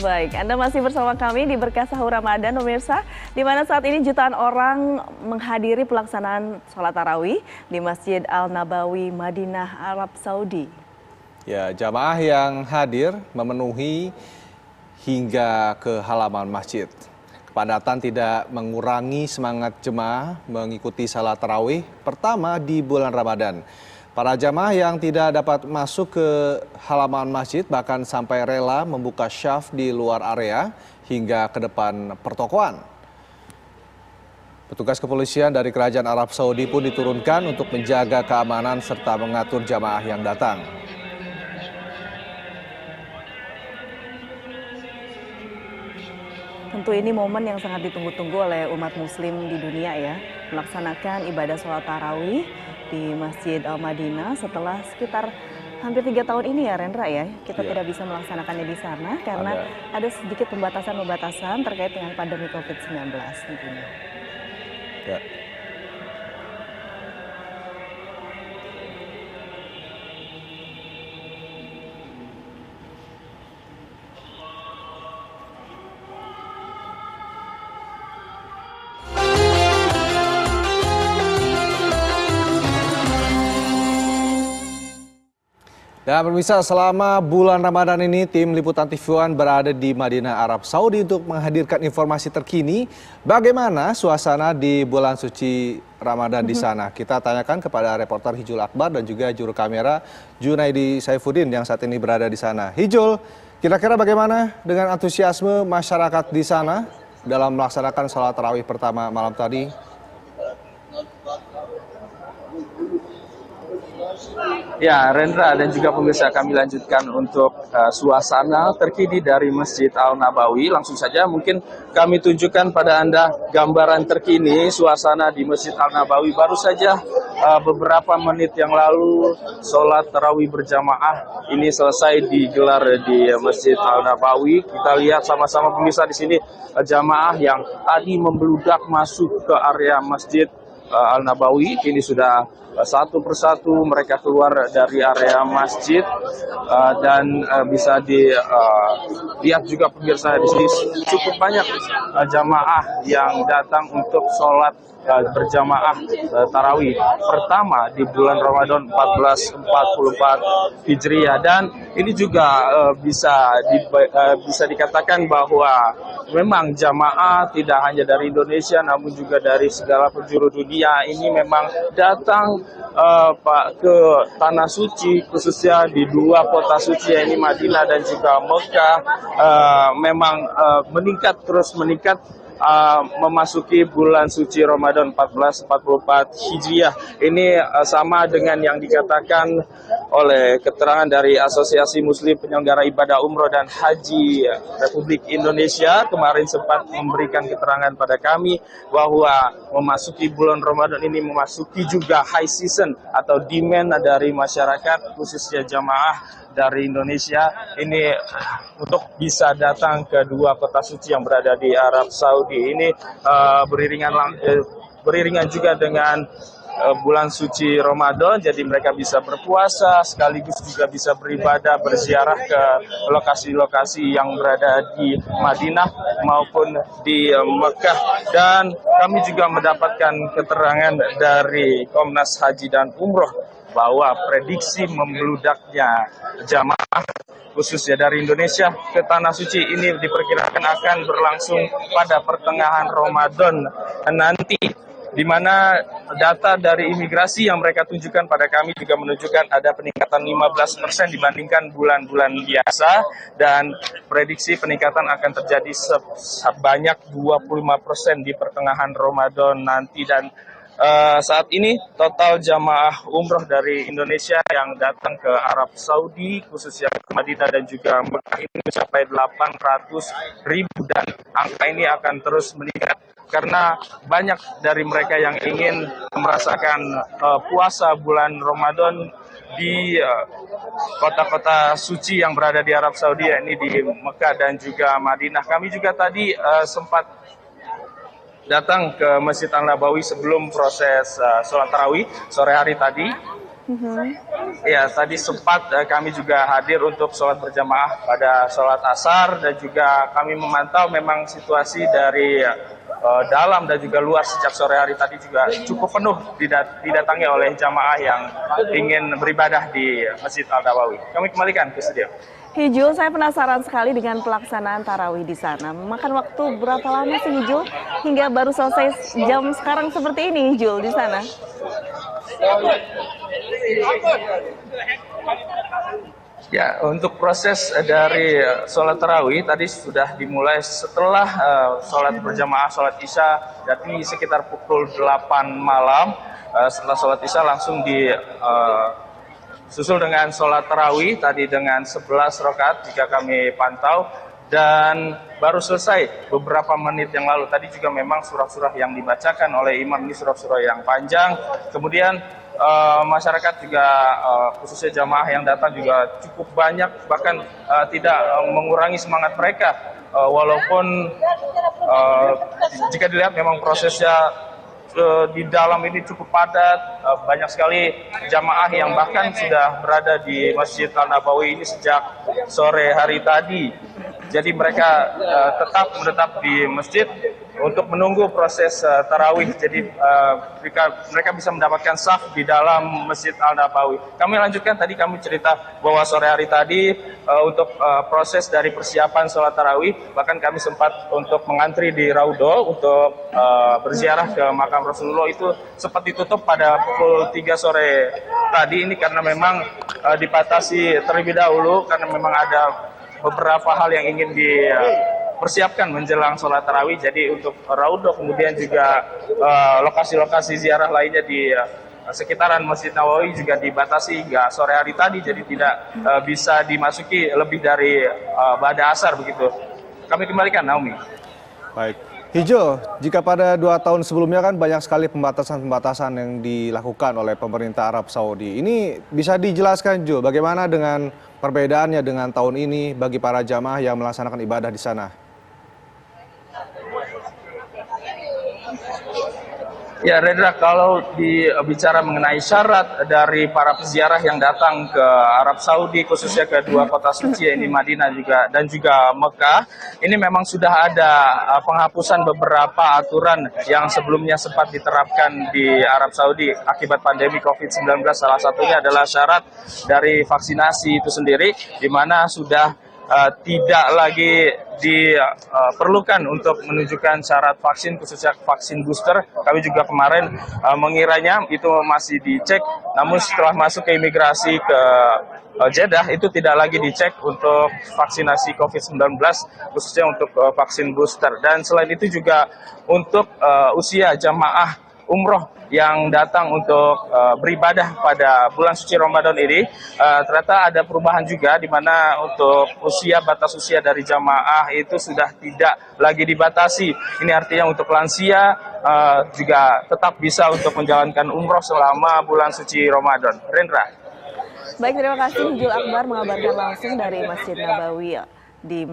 Baik, Anda masih bersama kami di Berkah Sahur Ramadan, pemirsa, di mana saat ini jutaan orang menghadiri pelaksanaan sholat tarawih di Masjid Al-Nabawi, Madinah, Arab Saudi. Ya, jamaah yang hadir memenuhi hingga ke halaman masjid. Kepadatan tidak mengurangi semangat jemaah mengikuti salat tarawih pertama di bulan Ramadan. Para jamaah yang tidak dapat masuk ke halaman masjid bahkan sampai rela membuka syaf di luar area hingga ke depan pertokoan. Petugas kepolisian dari Kerajaan Arab Saudi pun diturunkan untuk menjaga keamanan serta mengatur jamaah yang datang. Tentu ini momen yang sangat ditunggu-tunggu oleh umat muslim di dunia ya, melaksanakan ibadah sholat tarawih di Masjid Al-Madinah setelah sekitar hampir 3 tahun ini ya Rendra ya, kita tidak bisa melaksanakannya di sana karena ada sedikit pembatasan-pembatasan terkait dengan pandemi COVID-19 tentunya. Ya. Dan pemirsa, selama bulan Ramadan ini tim Liputan TV1 berada di Madinah, Arab Saudi untuk menghadirkan informasi terkini bagaimana suasana di bulan suci Ramadan di sana. Kita tanyakan kepada reporter Hijul Akbar dan juga juru kamera Junaidi Saifuddin yang saat ini berada di sana. Hijul, kira-kira bagaimana dengan antusiasme masyarakat di sana dalam melaksanakan sholat tarawih pertama malam tadi? Ya, Rendra dan juga pemirsa, kami lanjutkan untuk suasana terkini dari Masjid Al-Nabawi. Langsung saja mungkin kami tunjukkan pada Anda gambaran terkini suasana di Masjid Al-Nabawi. Baru saja beberapa menit yang lalu sholat tarawih berjamaah ini selesai digelar di Masjid Al-Nabawi. Kita lihat sama-sama pemirsa di sini jamaah yang tadi membludak masuk ke area Masjid Al-Nabawi ini sudah satu persatu mereka keluar dari area masjid dan bisa dilihat juga pemirsa di sini cukup banyak jamaah yang datang untuk sholat berjamaah tarawih pertama di bulan Ramadan 1444 Hijriah, dan ini juga bisa dikatakan bahwa memang jamaah tidak hanya dari Indonesia namun juga dari segala penjuru dunia ini memang datang ke tanah suci, khususnya di 2 kota suci ini Madinah dan juga Mekah, memang terus meningkat memasuki bulan suci Ramadan 1444 Hijriah. Ini sama dengan yang dikatakan oleh keterangan dari Asosiasi Muslim Penyelenggara Ibadah Umroh dan Haji Republik Indonesia. Kemarin sempat memberikan keterangan pada kami bahwa memasuki bulan Ramadan ini memasuki juga high season atau demand dari masyarakat khususnya jamaah dari Indonesia ini untuk bisa datang ke 2 kota suci yang berada di Arab Saudi. Ini beriringan juga dengan bulan suci Ramadan, jadi mereka bisa berpuasa sekaligus juga bisa beribadah, berziarah ke lokasi-lokasi yang berada di Madinah maupun di Mekah. Dan kami juga mendapatkan keterangan dari Komnas Haji dan Umroh bahwa prediksi membludaknya jamaah khususnya dari Indonesia ke Tanah Suci ini diperkirakan akan berlangsung pada pertengahan Ramadan nanti, di mana data dari imigrasi yang mereka tunjukkan pada kami juga menunjukkan ada peningkatan 15% dibandingkan bulan-bulan biasa, dan prediksi peningkatan akan terjadi sebanyak 25% di pertengahan Ramadan nanti. Dan saat ini total jamaah umroh dari Indonesia yang datang ke Arab Saudi khususnya ke Madinah dan juga Mekah ini mencapai 800.000, dan angka ini akan terus meningkat karena banyak dari mereka yang ingin merasakan puasa bulan Ramadan di kota-kota suci yang berada di Arab Saudi, yakni di Mekah dan juga Madinah. Kami juga tadi sempat datang ke Masjid Al-Nabawi sebelum proses sholat tarawih sore hari tadi, Ya, tadi sempat kami juga hadir untuk sholat berjamaah pada sholat asar dan juga kami memantau memang situasi dari dalam dan juga luar sejak sore hari tadi juga cukup penuh didatangi oleh jamaah yang ingin beribadah di Masjid Al-Nabawi. Kami kembalikan ke studio. Hijul, saya penasaran sekali dengan pelaksanaan tarawih di sana. Memakan waktu berapa lama sih Hijul? Hingga baru selesai jam sekarang seperti ini Hijul di sana? Ya, untuk proses dari sholat tarawih tadi sudah dimulai setelah sholat berjamaah, sholat isya, jadi sekitar pukul 8 malam. Setelah sholat isya langsung susul dengan sholat tarawih tadi dengan 11 rakaat jika kami pantau, dan baru selesai beberapa menit yang lalu. Tadi juga memang surah-surah yang dibacakan oleh imam ini surah-surah yang panjang. Kemudian masyarakat juga khususnya jamaah yang datang juga cukup banyak, bahkan tidak mengurangi semangat mereka. Walaupun jika dilihat memang prosesnya di dalam ini cukup padat, banyak sekali jamaah yang bahkan sudah berada di Masjid Al-Nabawi ini sejak sore hari tadi. Jadi mereka tetap menetap di masjid untuk menunggu proses tarawih. Jadi mereka bisa mendapatkan saf di dalam Masjid Al-Nabawi. Kami lanjutkan, tadi kami cerita bahwa sore hari tadi untuk proses dari persiapan sholat tarawih, bahkan kami sempat untuk mengantri di Raudhah untuk berziarah ke makam Rasulullah, itu sempat ditutup pada pukul 3 sore tadi ini karena memang dibatasi terlebih dahulu karena memang ada beberapa hal yang ingin dipersiapkan menjelang sholat tarawih. Jadi untuk Raudhah kemudian juga lokasi-lokasi ziarah lainnya di sekitaran Masjid Nawawi juga dibatasi hingga sore hari tadi, jadi tidak bisa dimasuki lebih dari ba'da asar begitu. Kami kembalikan, Naomi. Baik. Hijau, jika pada 2 tahun sebelumnya kan banyak sekali pembatasan-pembatasan yang dilakukan oleh pemerintah Arab Saudi. Ini bisa dijelaskan, Jo, bagaimana dengan perbedaannya dengan tahun ini bagi para jamaah yang melaksanakan ibadah di sana? Ya, Rendra, kalau bicara mengenai syarat dari para peziarah yang datang ke Arab Saudi, khususnya ke 2 kota suci, ini Madinah dan juga Mekah, ini memang sudah ada penghapusan beberapa aturan yang sebelumnya sempat diterapkan di Arab Saudi akibat pandemi COVID-19. Salah satunya adalah syarat dari vaksinasi itu sendiri, di mana sudah tidak lagi diperlukan untuk menunjukkan syarat vaksin, khususnya vaksin booster. Kami juga kemarin mengiranya itu masih dicek, namun setelah masuk ke imigrasi ke Jeddah itu tidak lagi dicek untuk vaksinasi COVID-19, khususnya untuk vaksin booster. Dan selain itu juga untuk usia jamaah umroh yang datang untuk beribadah pada bulan suci Ramadan ini, ternyata ada perubahan juga, di mana untuk batas usia dari jamaah itu sudah tidak lagi dibatasi. Ini artinya untuk lansia juga tetap bisa untuk menjalankan umroh selama bulan suci Ramadan. Rendra. Baik, terima kasih Hijul Akbar mengabarkan langsung dari Masjid Nabawi di